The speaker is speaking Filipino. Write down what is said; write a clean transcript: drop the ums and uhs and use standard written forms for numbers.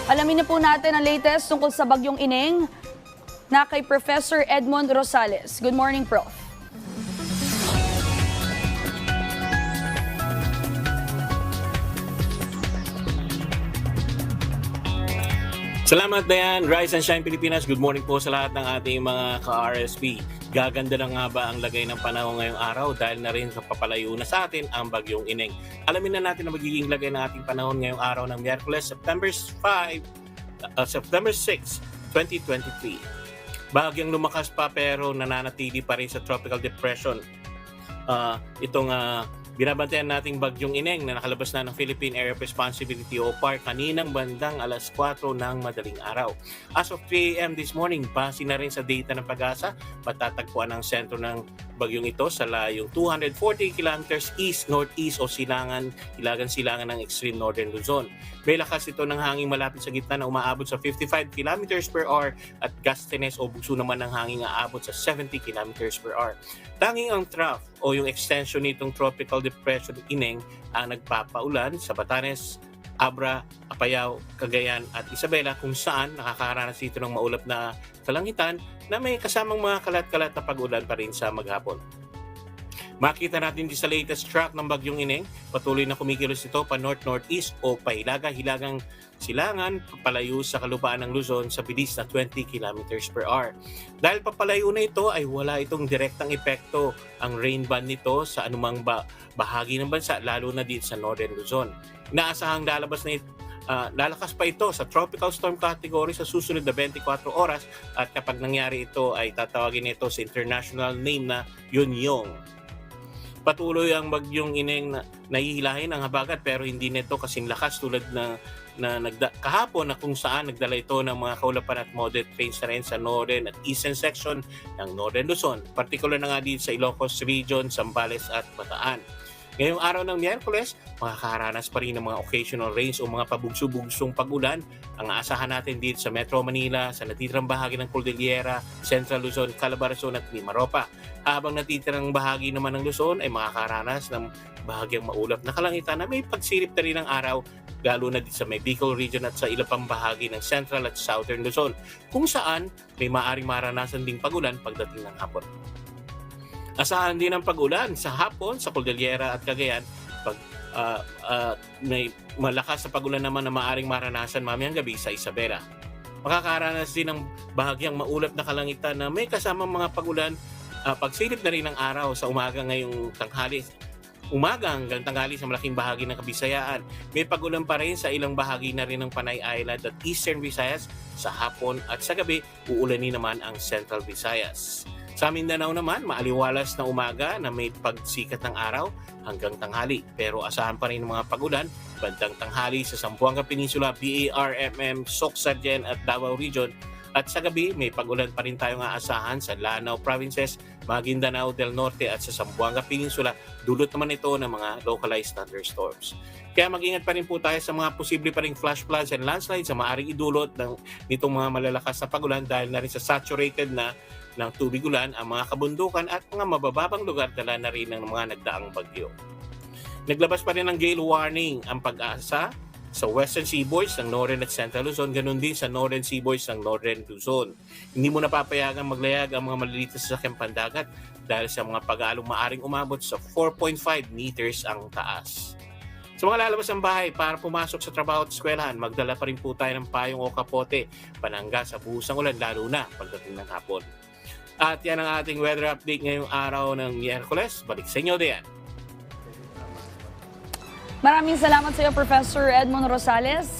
Alamin na po natin ang latest tungkol sa bagyong Ineng na kay Professor Edmond Rosales. Good morning, Prof. Salamat, Dayan. Rise and Shine Pilipinas. Good morning po sa lahat ng ating mga ka-RSP. Gaganda na nga ba ang lagay ng panahon ngayong araw dahil na rin sa papalayo na sa atin ang bagyong Ineng. Alamin na natin ang magiging lagay ng ating panahon ngayong araw ng Miyerkules, September 6, 2023. Bagyang lumakas pa pero nananatili pa rin sa tropical depression. Binabantayan nating bagyong Ineng na nakalabas na ng Philippine Area of Responsibility o PAR kaninang bandang alas 4 ng madaling araw. As of 3 a.m. this morning, base na rin sa data ng Pag-asa, matatagpuan ang sentro ng bagyong ito sa layong 240 kilometers east-northeast o hilagan-silangan ng extreme northern Luzon. May lakas ito ng hangin malapit sa gitna na umaabot sa 55 kilometers per hour at gustiness o bugso naman ng hangin na aabot sa 70 kilometers per hour. Tanging ang trough o yung extension nitong tropical depression Ineng ang nagpapaulan sa Batanes, Abra, Apayao, Cagayan at Isabela kung saan nakakaranas dito ng maulap na kalangitan na may kasamang mga kalat-kalat na pag-ulan pa rin sa maghapon. Makita natin din sa latest track ng bagyong Ineng, patuloy na kumikilos ito pa north-northeast o pahilaga-hilagang silangan papalayo sa kalupaan ng Luzon sa bilis na 20 km per hour. Dahil papalayo na ito ay wala itong direktang epekto ang rain band nito sa anumang bahagi ng bansa lalo na dito sa northern Luzon. Inaasahang lalakas pa ito sa tropical storm category sa susunod na 24 oras at kapag nangyari ito ay tatawagin ito sa international name na Yunyong. Patuloy ang bagyong Ineng na nahihilahin ang habagat pero hindi nito kasing lakas tulad na kahapon na kung saan nagdala ito ng mga kaulapan at moderate rains na rin sa northern at eastern section ng northern Luzon. Particular na nga dito sa Ilocos Region, Zambales at Bataan. Ngayong araw ng Miyerkules, makakaranas pa rin ng mga occasional rains o mga pabugso-bugsong pag-ulan ang aasahan natin dito sa Metro Manila, sa natitirang bahagi ng Cordillera, Central Luzon, Calabarzon at Mimaropa. Habang natitirang bahagi naman ng Luzon ay makakaranas ng bahagyang maulap na kalangitan na may pagsilip na rin ng araw lalo na dito sa may Bicol Region at sa ilang pang bahagi ng Central at Southern Luzon kung saan may maaring maranasan ding pag-ulan pagdating ng hapon. Asahan din ang pag-ulan sa hapon sa Cordillera at Cagayan. May malakas sa pag-ulan naman na maaring maranasan mamayang gabi sa Isabela. Makakaranas din ng bahagyang maulap na kalangitan na may kasamang mga pag-ulan pagsilip na rin ng araw sa umaga ngayong tanghali. Umaga hanggang tanghali sa malaking bahagi ng Kabisayaan. May pag-ulan pa rin sa ilang bahagi na rin ng Panay Island at Eastern Visayas. Sa hapon at sa gabi, uulanin naman ang Central Visayas. Sa Mindanao naman, maaliwalas na umaga na may pagsikat ng araw hanggang tanghali. Pero asahan pa rin ng mga pag-ulan bandang tanghali sa Zamboanga Peninsula, BAR-MM, Soc-Sargen at Davao Region. At sa gabi, may pag-ulan pa rin tayong aasahan sa Lanao Provinces, Maguindanao del Norte at sa Zamboanga Peninsula. Dulot naman ito ng mga localized thunderstorms. Kaya mag-ingat pa rin po tayo sa mga posible pa ring flash floods and landslides sa maaaring idulot nitong mga malalakas na pag-ulan dahil na rin sa saturated na ng tubig ulan ang mga kabundukan at mga mabababang lugar dala na rin ng mga nagdaang bagyo. Naglabas pa rin ng gale warning ang Pag-asa sa Western Seaboards ng Northern at Central Luzon, ganun din sa Northern Seaboards ng Northern Luzon. Hindi mo napapayagang maglayag ang mga maliliit na sasakyang pandagat dahil sa mga pag-aalong maaring umabot sa 4.5 meters ang taas. Sa mga lalabas ng bahay para pumasok sa trabaho at eskwelahan, magdala pa rin po tayo ng payong o kapote, panangga sa buhusang ulan lalo na pagdating ng hapon. At yan ang ating weather update ngayong araw ng Miyerkules. Balik sa inyo, Dayan. Maraming salamat sa iyo, Professor Edmond Rosales.